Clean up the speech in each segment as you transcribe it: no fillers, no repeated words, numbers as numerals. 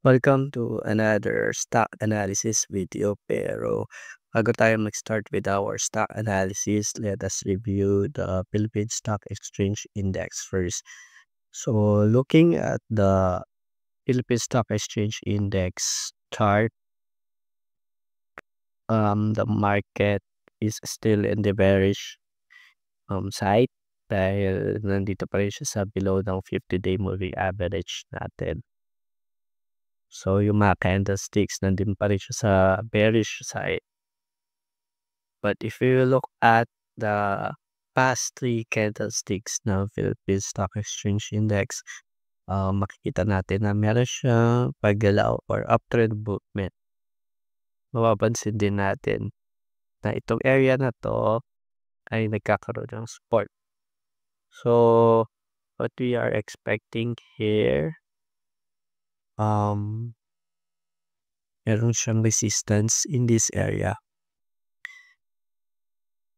Welcome to another stock analysis video. Pero bago tayo mag-start with our stock analysis, let us review the Philippine Stock Exchange Index first. So looking at the Philippine Stock Exchange Index chart, the market is still in the bearish side dahil nandito pa rin siya sa below ng 50-day moving average natin. So, yung mga candlesticks nandun pa rin siya sa bearish side. But if you look at the past 3 candlesticks ng Philippine Stock Exchange Index, makikita natin na meron siyang paggalaw or uptrend movement. Mapapansin din natin na itong area na 'to ay nagkakaroon ng support. So, what we are expecting here, um, meron siyang resistance in this area.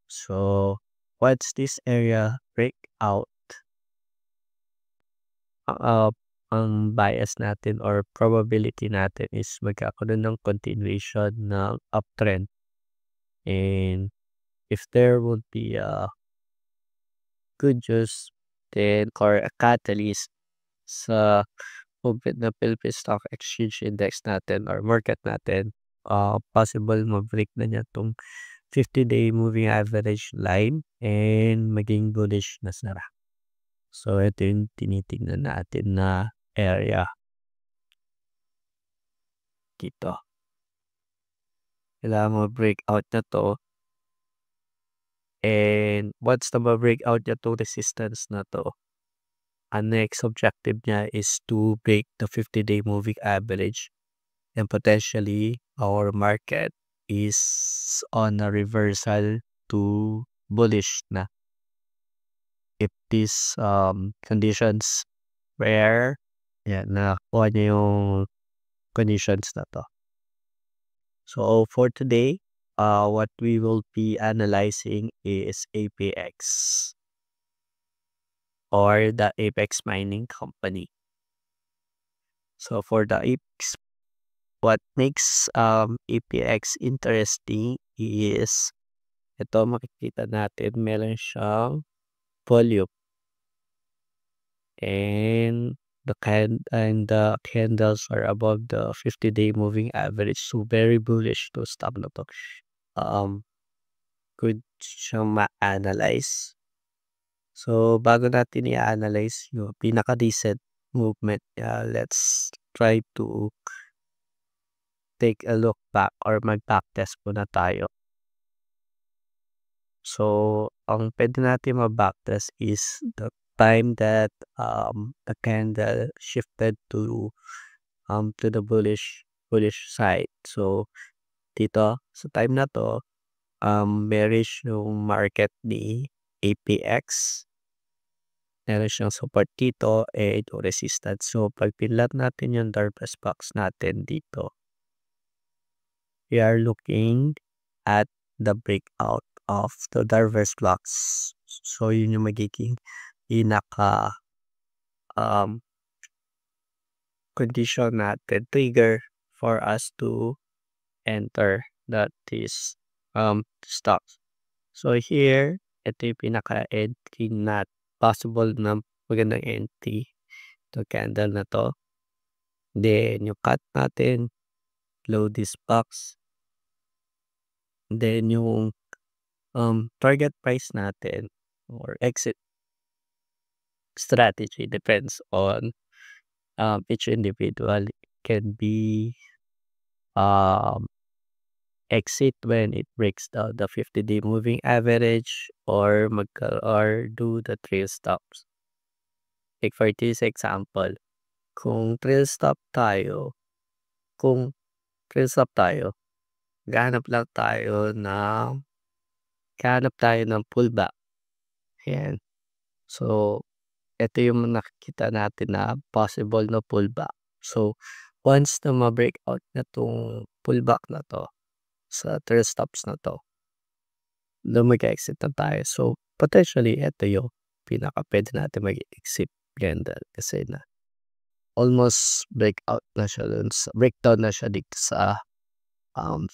So, once this area break out, ang bias natin or probability natin is magkakaroon ng continuation ng uptrend. And if there would be a good news then or a catalyst sa movement ng Philippine Stock Exchange Index natin or market natin, possible ma-break na niya 'tong 50-day moving average line and maging bullish na sila. So, ito yung tinitingnan natin na area dito. Kailangan ma-breakout na 'to and once na ma-breakout niya 'tong resistance na 'to, ang next objective niya is to break the 50-day moving average and potentially our market is on a reversal to bullish na. If these conditions were nakuha niya yung conditions na 'to. So, for today, what we will be analyzing is APX or the Apex Mining Company. So, for the Apex, what makes APX interesting is ito makikita natin meron siyang volume and the candles are above the 50-day moving average. So, very bullish to stock na 'to. Good siyang ma-analyze. So, bago natin i-analyze yung pinaka-recent movement niya, let's try to take a look back or mag-backtest muna tayo. So, ang pwede natin ma-backtest is the time that the candle shifted to the bullish side. So, dito sa time na 'to, bearish yung market ni APX. Meron siyang support dito and resistance. So, pag pinlat natin yung Darvas box natin dito, we are looking at the breakout of the Darvas box. So, yun yung magiging pinaka condition natin, trigger for us to enter these stocks. So, here, ito yung pinaka-entry na possible na magandang entry. Ito candle na 'to. Then, yung cut natin, below this box. Then, yung target price natin or exit strategy depends on each individual. It can be exit when it breaks down the 50-day moving average or do the trail stops. Like for this example, kung trail stop tayo, gahanap tayo ng pullback. Ayan. So, ito yung nakikita natin na possible na pullback. So, once na ma-breakout na 'tong pullback na 'to sa trail stops na 'to, doon mag-e-exit na tayo. So, potentially ito yung pinaka-puwede natin mag-exit candle kasi almost breakdown na siya dito sa, um,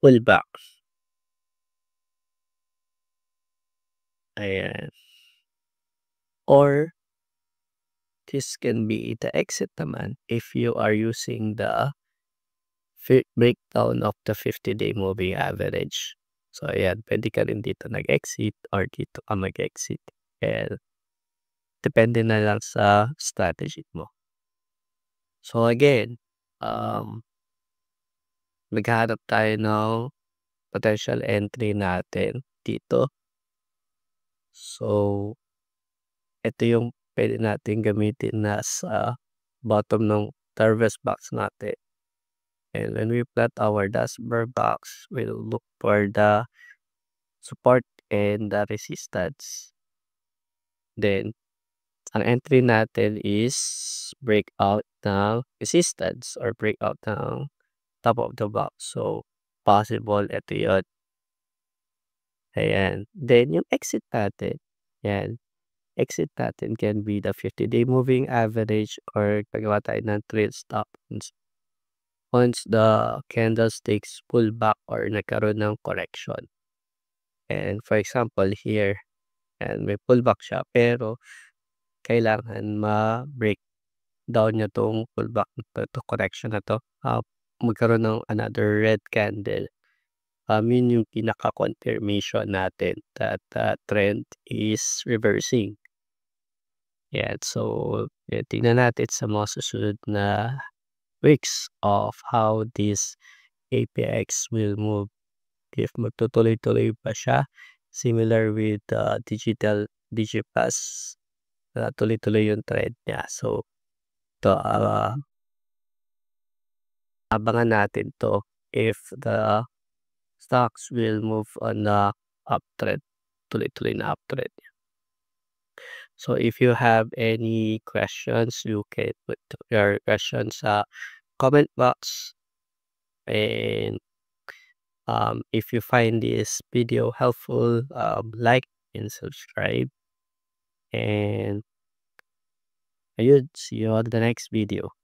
pullback, ayan. Or this can be the exit naman if you are using the breakdown of the 50-day moving average. So ayan, puwede ka rin dito nag-exit or dito ka mag-exit, and depende na lang sa strategy mo. So again, um, maghahanap tayo ng potential entry natin dito. So, ito yung puwede nating gamitin na sa bottom ng target box natin. And when we plot our dashboard box, we'll look for the support and the resistance. Then, ang entry natin is breakout ng resistance or breakout ng top of the box. So, possible ito yun. Ayan. Then, yung exit natin, yan. Exit natin can be the 50-day moving average or gagawa tayo ng trail stop once the candlesticks pull back or nagkaroon ng correction. And for example, here, and may pullback siya pero kailangan ma-break down niya 'tong pullback na 'to, correction na 'to, magkaroon ng another red candle. Yun yung pinaka-confirmation natin that the trend is reversing. Yan, so tingnan natin sa mga susunod na weeks of how this APX will move, if magtutuloy-tuloy pa siya, similar with digital DigiPass na tuloy-tuloy yung trend niya. So, ito, abangan natin 'to if the stocks will move on the uptrend, tuloy-tuloy na uptrend. So, if you have any questions, you can put your questions sa comment box. And if you find this video helpful, like and subscribe. And ayun, see you on the next video.